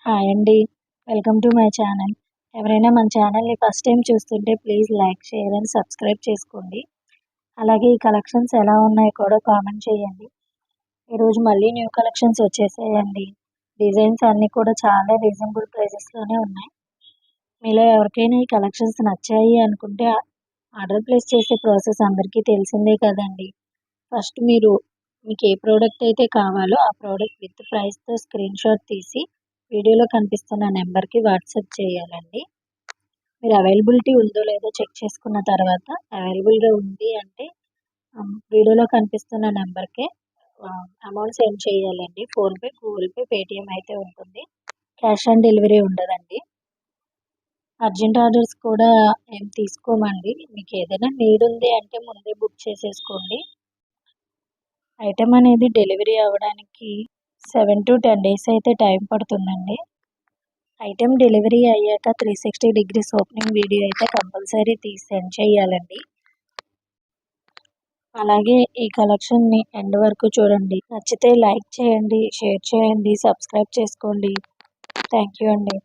Hi అండి. Welcome to my channel. ఎవరైనా మన ఛానల్‌ని ఫస్ట్ టైం చూస్తుంటే please like, share and subscribe చేసుకోండి. అలాగే ఈ కలెక్షన్స్ ఎలా ఉన్నాయో కూడా కామెంట్ చేయండి. ఈరోజు మళ్ళీ న్యూ కలెక్షన్స్ వచ్చేసాయండి. డిజైన్స్ అన్నీ కూడా చాలా రీజనబుల్ ప్రైజెస్‌లోనే ఉన్నాయి. మీలో ఎవరికైనా ఈ కలెక్షన్స్ నచ్చాయి అనుకుంటే ఆర్డర్ ప్లేస్ చేసే ప్రాసెస్ అందరికీ తెలిసిందే కదండీ. ఫస్ట్ మీకు ఏ ప్రోడక్ట్ అయితే కావాలో ఆ ప్రోడక్ట్ విత్ ప్రైస్‌తో స్క్రీన్‌షాట్ తీసి వీడియోలో కనిపిస్తున్న నెంబర్‌కి వాట్సాప్ చేయాలండి. మీరు అవైలబిలిటీ ఉందో లేదో చెక్ చేసుకున్న తర్వాత అవైలబుల్‌గా ఉంది అంటే వీడియోలో కనిపిస్తున్న నెంబర్‌కే అమౌంట్ సెండ్ చేయాలండి. ఫోన్‌పే, గూగుల్ పే, పేటీఎం అయితే ఉంటుంది. క్యాష్ ఆన్ డెలివరీ ఉండదండి. అర్జెంట్ ఆర్డర్స్ కూడా ఏం తీసుకోమండి. మీకు ఏదైనా నీడ్ ఉంది అంటే ముందే బుక్ చేసేసుకోండి. ఐటెం అనేది డెలివరీ అవ్వడానికి 7 to 10 డేస్ అయితే టైం పడుతుందండి. ఐటెం డెలివరీ అయ్యాక 360 డిగ్రీస్ ఓపెనింగ్ వీడియో అయితే కంపల్సరీ తీసి సెండ్ చేయాలండి. అలాగే ఈ కలెక్షన్ని ఎండ్ వరకు చూడండి. నచ్చితే లైక్ చేయండి, షేర్ చేయండి, సబ్స్క్రైబ్ చేసుకోండి. థ్యాంక్ యూ అండి.